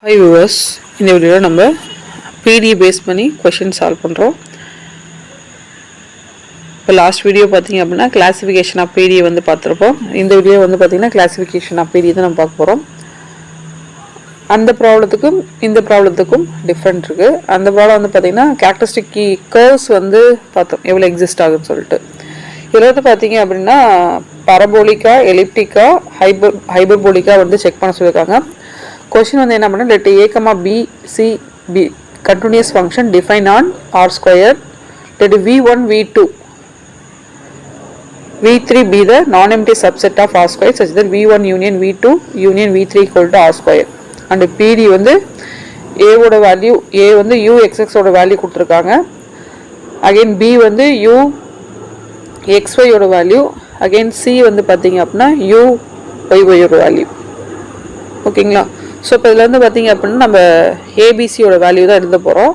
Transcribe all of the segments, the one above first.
Hi viewers, இந்த வீடியோவில் நம்ம PD பேஸ் பண்ணி கொஷின் சால்வ் பண்ணுறோம். இப்போ லாஸ்ட் வீடியோ பார்த்தீங்க அப்படின்னா கிளாசிஃபிகேஷன் ஆஃப் PD வந்து பார்த்துருப்போம். இந்த வீடியோ வந்து பார்த்தீங்கன்னா கிளாசிஃபிகேஷன் ஆஃப் PD தான் நம்ம பார்க்க போகிறோம். அந்த ப்ராப்ளத்துக்கும் இந்த ப்ராப்ளத்துக்கும் டிஃப்ரெண்ட் இருக்குது. அந்த ப்ராப்ளம் வந்து பார்த்தீங்கன்னா கேரக்டரிஸ்டிக் கர்வ்ஸ் வந்து பார்த்தோம் எவ்வளோ எக்ஸிஸ்ட் ஆகுதுன்னு சொல்லிட்டு. இதில் வந்து பார்த்தீங்க அப்படின்னா பரபோலிக்கா, எலிப்டிக்கா, ஹைபர்போலிக்கா வந்து செக் பண்ண சொல்லியிருக்காங்க. Question வந்து என்ன பண்ணா let a, b, c, b continuous function defined on r square, let v1, v2, v3 be the non-empty subset of r square such that v1 union v2 union v3 equal to r square and pd வந்து a ஓட value a வந்து u xx ஓட value கொடுத்துருக்காங்க. again b வந்து u xy ஓட value, again c வந்து பார்த்தீங்க அப்படின்னா u yy ஓட வேல்யூ. ஓகேங்களா? ஸோ இப்போ இதில் வந்து பார்த்தீங்க அப்படின்னா நம்ம ஏபிசியோட வேல்யூ தான் எழுத போகிறோம்.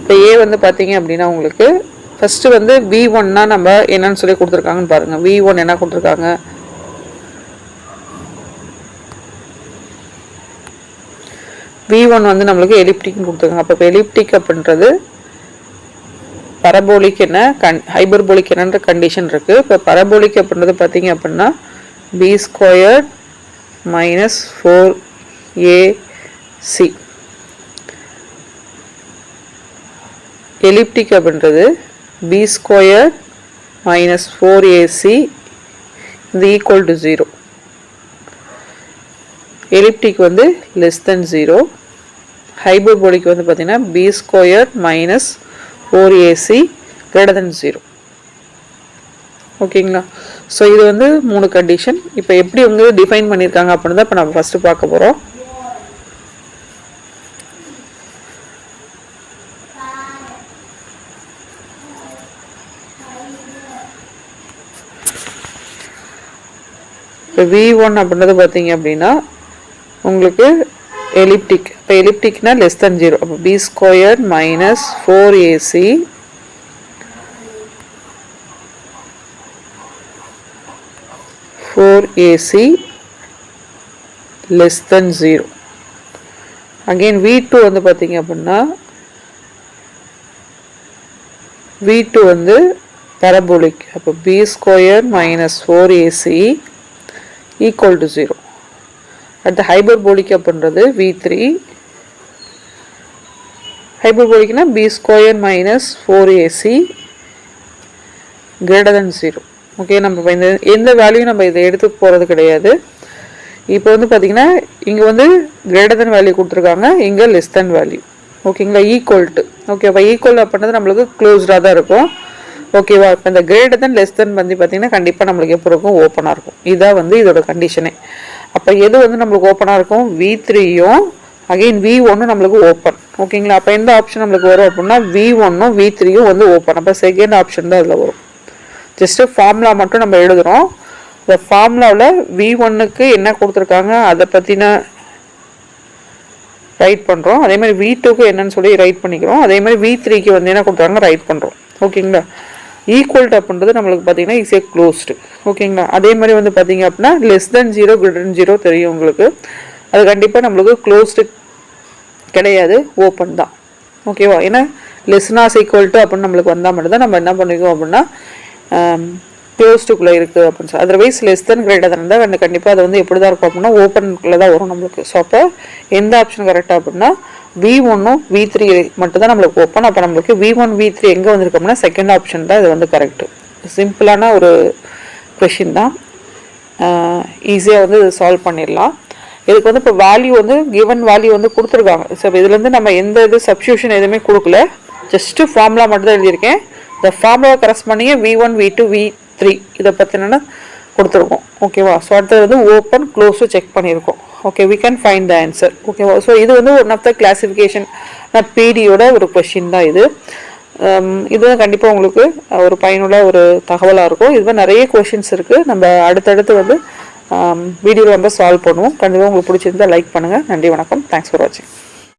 இப்போ ஏ வந்து பார்த்தீங்க அப்படின்னா உங்களுக்கு ஃபஸ்ட்டு வந்து v1னா நம்ம என்னன்னு சொல்லி கொடுத்துருக்காங்கன்னு பாருங்கள். v1 என்ன கொடுத்துருக்காங்க, v1 வந்து நம்மளுக்கு எலிப்டிக்னு கொடுத்துருக்காங்க. அப்போ இப்போ எலிப்டிக் அப்படின்றது பரபோலிக் என்ன ஹைபர்போலிக் என்னன்ற கண்டிஷன் இருக்குது. இப்போ பரபோலிக் அப்படின்றது பார்த்தீங்க அப்படின்னா b square minus 4ac, elliptic அப்படின்றது b square minus 4ac இது equal to 0. elliptic வந்து less than 0. hyperbolic வந்து பார்த்தீங்கன்னா b square minus 4ac greater than 0. ஓகேங்களா? ஸோ இது வந்து 3 கண்டிஷன். இப்போ எப்படி வந்து டிஃபைன் பண்ணியிருக்காங்க அப்படின்னு தான் இப்போ நம்ம ஃபஸ்ட்டு பார்க்க போகிறோம். இப்போ v1 அப்படின்றது பார்த்தீங்க அப்படின்னா உங்களுக்கு எலிப்டிக். இப்போ எலிப்டிக்னா லெஸ் தென் 0. அப்போ b square minus 4ac AC less than 0. again v2 வந்து பார்த்தீங்க அப்படின்னா v2 வந்து parabolic. அப்போ b square minus 4ac equal to 0. அடுத்து hyperbolic அப்படின்றது v3. hyperbolicனா b square minus 4ac greater than 0. Okay, நம்ம இந்த எந்த வேல்யூ நம்ம இதை எடுத்து போகிறது கிடையாது. இப்போ வந்து பார்த்தீங்கன்னா இங்கே வந்து கிரேட்டர் தென் வேல்யூ கொடுத்துருக்காங்க, இங்கே லெஸ் தென் வேல்யூ. ஓகேங்களா? Equal to. ஓகே, அப்போ ஈக்குவல் அப்படின்றது நம்மளுக்கு க்ளோஸ்டாக தான் இருக்கும். ஓகேவா? இப்போ இந்த கிரேட்டர் தென் லெஸ் தென் வந்து பார்த்தீங்கன்னா கண்டிப்பாக நம்மளுக்கு எப்போ இருக்கும், ஓப்பனாக இருக்கும். இதான் வந்து இதோட கண்டிஷனே. அப்போ எது வந்து நம்மளுக்கு ஓப்பனாக இருக்கும், v3யும் அகெயின் v1 நம்மளுக்கு ஓப்பன். ஓகேங்களா? அப்போ எந்த ஆப்ஷன் நம்மளுக்கு வரும் அப்படின்னா v1ம் v3யும் வந்து ஓப்பன். அப்போ செகண்ட் ஆப்ஷன் தான் இதில் வரும். ஜஸ்ட்டு ஃபார்முலா மட்டும் நம்ம எழுதுகிறோம். இந்த ஃபார்முலாவில் v1க்கு என்ன கொடுத்துருக்காங்க அதை பற்றின ரைட் பண்ணுறோம். அதேமாதிரி v2க்கு என்னன்னு சொல்லி ரைட் பண்ணிக்கிறோம். அதேமாதிரி v3க்கு வந்து என்ன கொடுத்துருக்காங்க ரைட் பண்ணுறோம். ஓகேங்களா? ஈக்குவல்ட்டு அப்படின்றது நம்மளுக்கு பார்த்தீங்கன்னா ஈஸியாக க்ளோஸ்டு. ஓகேங்களா? அதே மாதிரி வந்து பார்த்தீங்க அப்படின்னா லெஸ் தென் 0 கிரேட்டர் தென் 0 தெரியும் உங்களுக்கு. அது கண்டிப்பாக நம்மளுக்கு க்ளோஸ்டு கிடையாது, ஓப்பன் தான். ஓகேவா? ஏன்னா லெஸ்னாஸ் ஈக்குவல்ட்டு அப்படின்னு நம்மளுக்கு வந்தால் மட்டும்தான் நம்ம என்ன பண்ணிக்குவோம் அப்படின்னா க்ளோஸ்டுக்குள்ளே இருக்குது அப்படின்னு சொல்லி. Otherwise less than greater than தான் கண்டிப்பாக அது வந்து எப்படி தான் இருக்கும் அப்படின்னா ஓப்பனுக்குள்ளே தான் வரும் நம்மளுக்கு. ஸோ அப்போ எந்த ஆப்ஷன் கரெக்டாக அப்படின்னா v1ம் v3 மட்டும் தான் நம்மளுக்கு ஓப்பன். அப்போ நம்மளுக்கு v1 v3 எங்கே வந்திருக்கு அப்படின்னா செகண்ட் ஆப்ஷன் தான் இது வந்து கரெக்டு. சிம்பிளான ஒரு கொஷின் தான், ஈஸியாக வந்து இது சால்வ் பண்ணிடலாம். இதுக்கு வந்து இப்போ வேல்யூ வந்து கிவன் வேல்யூ வந்து கொடுத்துருக்காங்க. ஸோ இதுலேருந்து நம்ம எந்த இது சப்ஸ்டியூஷன் எதுவுமே கொடுக்கல, ஜஸ்ட்டு ஃபார்முலா மட்டும் தான் எழுதியிருக்கேன். இந்த ஃபார்முலா கரஸ்பாண்டிங்க v1 v2 v3 இதை பற்றினா கொடுத்துருக்கோம். ஓகேவா? ஸோ அடுத்தது வந்து ஓப்பன் க்ளோஸு செக் பண்ணியிருக்கோம். Okay, we can find the answer. ஓகேவா? ஸோ இது வந்து ஒன் ஆஃப் த கிளாசிஃபிகேஷன் பிடியோட ஒரு கொஷின் தான் இது. இது கண்டிப்பாக உங்களுக்கு ஒரு பயனுள்ள ஒரு தகவலாக இருக்கும். இது நிறைய கொஷின்ஸ் இருக்குது. நம்ம அடுத்தடுத்து வந்து வீடியோவில் வந்து சால்வ் பண்ணுவோம். கண்டிப்பாக உங்களுக்கு பிடிச்சிருந்தா லைக் பண்ணுங்கள். நன்றி, வணக்கம். தேங்க்ஸ் ஃபார் வாட்சிங்.